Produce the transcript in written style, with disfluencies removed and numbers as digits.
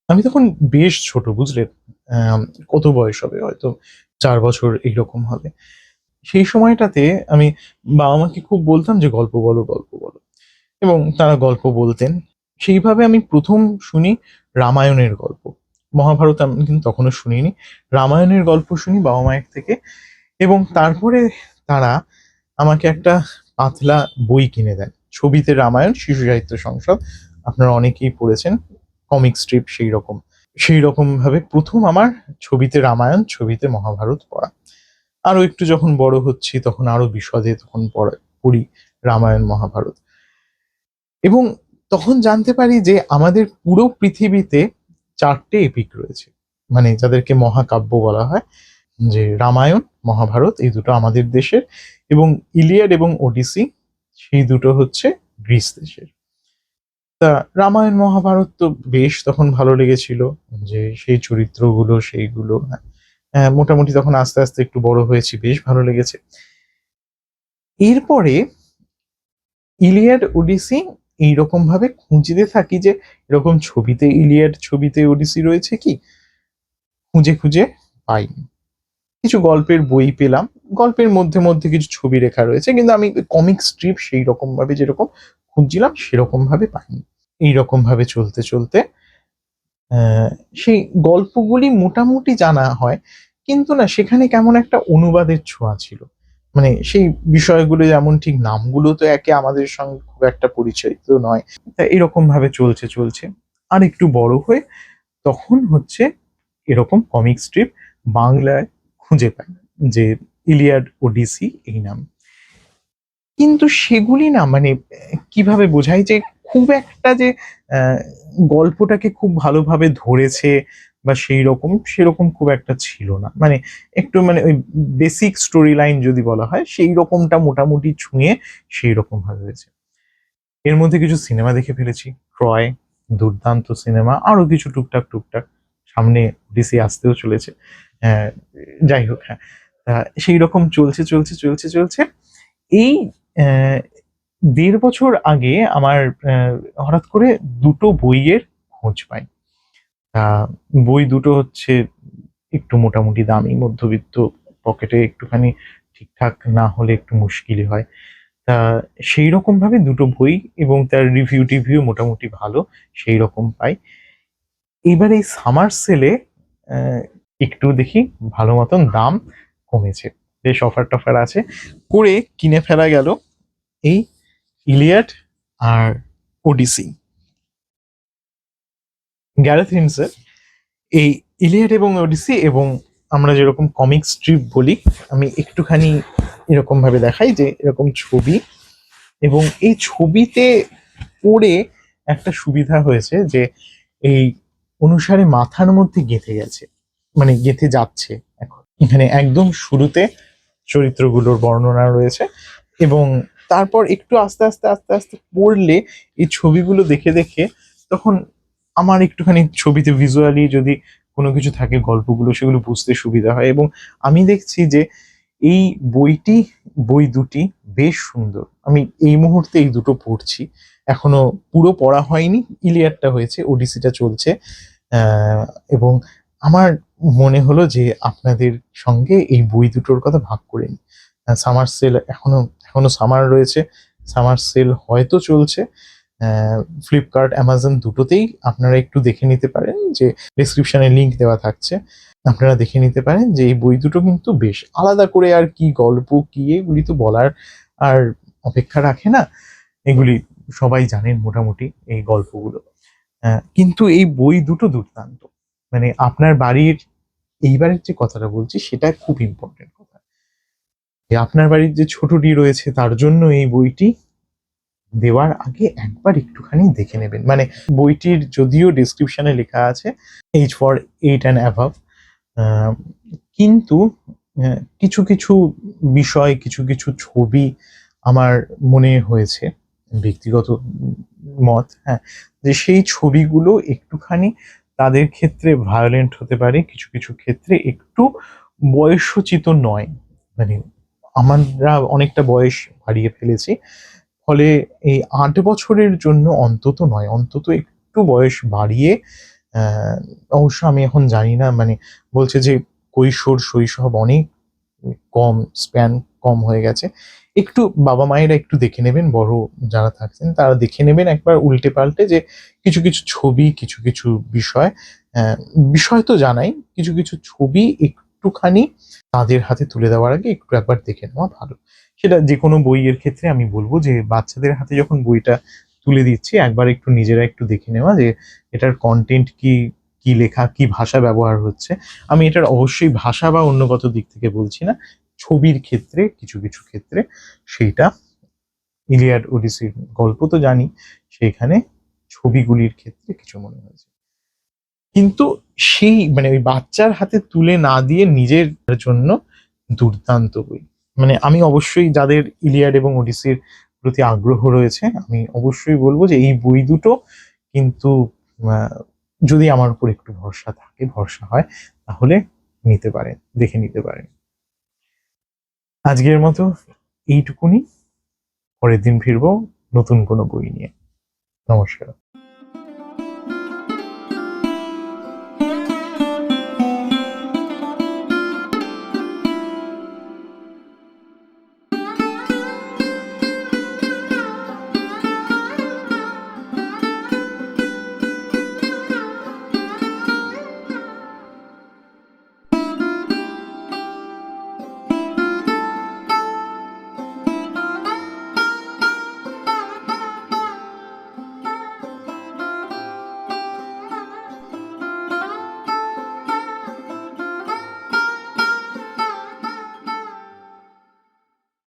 আমি তখন বেশ ছোট, বুঝলেন? আম কত বয়স হবে? হয়তো ৪ বছর এইরকম হবে। সেই সময়টাতে আমি বাবা-মাকে খুব বলতাম যে, "গল্প বলো, গল্প বলো।" এবং তারা গল্প বলতেন। সেইভাবে আমি ১ম শুনি রামায়ণের গল্প। মহাভারত আমি কিন্তু তখনো শুনিনি। রামায়ণের গল্প শুনি বাবা-মায়ের থেকে এবং তারপরে তারা আমাকে একটা পাতলা বই কিনে দেন। ছবিতে রামায়ণ, শিশু সাহিত্য সংসদ। আপনারা অনেকেই পড়েছেন। কমিক স্ট্রিপ সেইরকম। সেইরকমভাবে ১ম আমার ছবিতে রামায়ণ, ছবিতে মহাভারত পড়া। আরো একটু যখন বড় হচ্ছি তখন আরো বিশদে তখন পড়ি রামায়ণ, মহাভারত। এবং তখন জানতে পারি যে আমাদের পুরো পৃথিবীতে ৪ টে এপিক রয়েছে। মানে যাদেরকে মহাকাব্য বলা হয়। যে রামায়ণ, মহাভারত এই দুটো আমাদের দেশের এবং ইলিয়াড এবং ওডিসি সেই দুটো হচ্ছে গ্রিস দেশের। তা রামায়ণ, মহাভারত তো বেশ তখন ভালো লেগেছিল যে সেই চরিত্রগুলো সেইগুলো মোটামুটি তখন আস্তে, আস্তে একটু বড় হয়েছি, বেশ ভালো লেগেছে। এরপরে ইলিয়াড, ওডিসি এইরকমভাবে খুঁজতে থাকি যে এরকম ছবিতে ইলিয়াড, ছবিতে ওডিসি রয়েছে কি? খুঁজে, খুঁজে পাইনি। কিছু গল্পের বই পেলাম। গল্পের মধ্যে, মধ্যে কিছু ছবি রেখা রয়েছে। কিন্তু আমি কমিক স্ট্রিপ সেইরকমভাবে যেরকম খুঁজছিলাম সেরকমভাবে পাইনি। এইরকমভাবে চলতে, চলতে অ্যা সেই গল্পগুলি মোটামুটি জানা হয়। কিন্তু না সেখানে কেমন একটা অনুবাদের ছোঁয়া ছিল। মানে সেই বিষয়গুলো যেমন ঠিক নামগুলো তো একে আমাদের সঙ্গে খুব একটা পরিচিত নয়। তা এরকমভাবে চলছে, চলছে। আরেকটু বড় হয়ে তখন হচ্ছে এরকম কমিক স্ট্রিপ বাংলায় খুঁজে পাই যে 'ইলিয়াড ওডিসি' এই নাম। কিন্তু সেগুলি না মানে কিভাবে বোঝাই যে খুব একটা যে অ্যা গল্পটাকে খুব ভালোভাবে ধরেছে বা সেইরকম, সেরকম খুব একটা ছিল না। মানে একটু মানে ওই বেসিক স্টোরি লাইন যদি বলা হয় সেইরকমটা মোটামুটি ছুঁয়ে সেইরকম ভাবে হয়েছে। এর মধ্যে কিছু সিনেমা দেখে ফেলেছি। 'ট্রয়' দুর্দান্ত সিনেমা। আরো কিছু টুকটাক, টুকটাক। সামনে ওডিসি আসতেও চলেছে। হ্যাঁ, যাই হোক হ্যাঁ। সেইরকম চলছে, চলছে, চলছে, চলছে। এই অ্যা ১.৫ বছর আগে আমার হঠাৎ করে ২ টো বইয়ের খোঁজ পাই। আ বই দুটো হচ্ছে একটু মোটামুটি দামি, মধ্যবিত্ত পকেটে একটুখানি ঠিকঠাক না হলে একটু মুশকিলই হয়। তা সেইরকমভাবে ২ টো বই এবং তার রিভিউ-টিভিউ মোটামুটি ভালো, সেইরকম পাই। এইবার এই সামার সেলে অ্যা একটু দেখি ভালো মতন দাম কমেছে। বেশ অফার-টফার আছে। করে কিনে ফেলা গেল এই 'ইলিয়াড' আর 'ওডিসি'। গ্যারেথ হিন্সের এই 'ইলিয়াড' এবং 'ওডিসি' এবং আমরা যেরকম কমিক স্ট্রিপ বলি, আমি একটুখানি এরকমভাবে দেখাই যে এরকম ছবি এবং এই ছবিতে পড়ে একটা সুবিধা হয়েছে যে এই অনুসারে মাথার মধ্যে গেঁথে গেছে। মানে গেঁথে যাচ্ছে এখন। এখানে একদম শুরুতে চরিত্রগুলোর বর্ণনা রয়েছে এবং তারপর একটু আস্তে, আস্তে, আস্তে, আস্তে পড়লে এই ছবিগুলো দেখে, দেখে তখন আমার একটুখানি ছবিতে ভিজুয়ালি যদি কোনো কিছু থাকে গল্পগুলো সেগুলো বুঝতে সুবিধা হয় এবং আমি দেখছি যে এই বই দুটি বেশ সুন্দর। আমি এই মুহূর্তে এই দুটো পড়ছি। এখনো পুরো পড়া হয়নি। 'ইলিয়াডটা' হয়েছে, 'ওডিসি'টা চলছে। অ্যা এবং আমার মনে হলো যে আপনাদের সঙ্গে এই বই দুটোর কথা ভাগ করে নিই। সামার সেল এখনো সামার রয়েছে। সামার সেল হয়তো চলছে। অ্যা Flipkart, Amazon দুটোতেই আপনারা একটু দেখে নিতে পারেন যে ডেসক্রিপশন এ লিংক দেওয়া থাকছে। আপনারা দেখে নিতে পারেন যে এই বই দুটো কিন্তু বেশ আলাদা করে আর কি গল্প কি এগুলি তো বলার আর অপেক্ষা রাখে না। এগুলি সবাই জানেন মোটামুটি এই গল্পগুলো। কিন্তু এই বই দুটো দুর্দান্ত। মানে আপনার বাড়ির এইবারের যে কথাটা বলছি সেটা খুব ইম্পোর্টেন্ট কথা। যে আপনার বাড়ির যে ছোটটি রয়েছে তার জন্য এই বইটি দেওয়ার আগে একবার একটুখানি দেখে নেবেন। মানে বইটির যদিও ডেসক্রিপশনে লেখা আছে এইজ ফর 8 অ্যান্ড অ্যাবভ আ কিন্তু কিছু, কিছু বিষয়, কিছু, কিছু ছবি আমার মনে হয়েছে ব্যক্তিগত মত, হ্যাঁ? যে সেই ছবিগুলো একটুখানি তাদের ক্ষেত্রে ভায়োলেন্ট হতে পারে। কিছু, কিছু ক্ষেত্রে একটু বয়সোচিত নয়। মানে আমরা অনেকটা বয়স বাড়িয়ে ফেলেছি। ফলে এই ৮ বছরের জন্য অন্তত নয়, অন্তত একটু বয়স বাড়িয়ে আহ, অবশ্য আমি এখন জানি না, মানে বলছে যে কৈশোর শৈশব অনেক কম, স্প্যান কম হয়ে গেছে। একটু বাবা মায়েরা একটু দেখে নেবেন, বড় যারা থাকছেন তারা দেখে নেবেন একবার উল্টে পাল্টে, যে কিছু কিছু ছবি, কিছু কিছু বিষয়, আহ, বিষয় তো জানাই, কিছু কিছু ছবি একটুখানি তাদের হাতে তুলে দেওয়ার আগে একটু একবার দেখে নেওয়া ভালো। সেটা যে কোনো বইয়ের ক্ষেত্রে আমি বলবো যে বাচ্চাদের হাতে যখন বইটা তুলে দিচ্ছি একবার একটু নিজেরা একটু দেখে নেওয়া, যে এটার কন্টেন্ট কি, কি লেখা, কি ভাষা ব্যবহার হচ্ছে। আমি এটার অবশ্যই ভাষা বা অন্যগত দিক থেকে বলছি না, ছবির ক্ষেত্রে কিছু কিছু ক্ষেত্রে সেইটা, ইলিয়াড ওডিসির গল্প তো জানি, সেখানে ছবিগুলির ক্ষেত্রে কিছু মনে হয়েছে। কিন্তু সেই মানে ওই বাচ্চার হাতে তুলে না দিয়ে নিজের জন্য দুর্দান্ত বই। মানে আমি অবশ্যই যাদের ইলিয়াড এবং ওডিসির প্রতি আগ্রহ রয়েছে, আমি অবশ্যই বলবো যে এই বই দুটো কিন্তু আহ, যদি আমার উপর একটু ভরসা থাকে, ভরসা হয়, তাহলে নিতে পারেন, দেখে নিতে পারেন। আজকের মতো এইটুকুনি। পরের দিন ফিরবো নতুন কোনো বই নিয়ে। নমস্কার।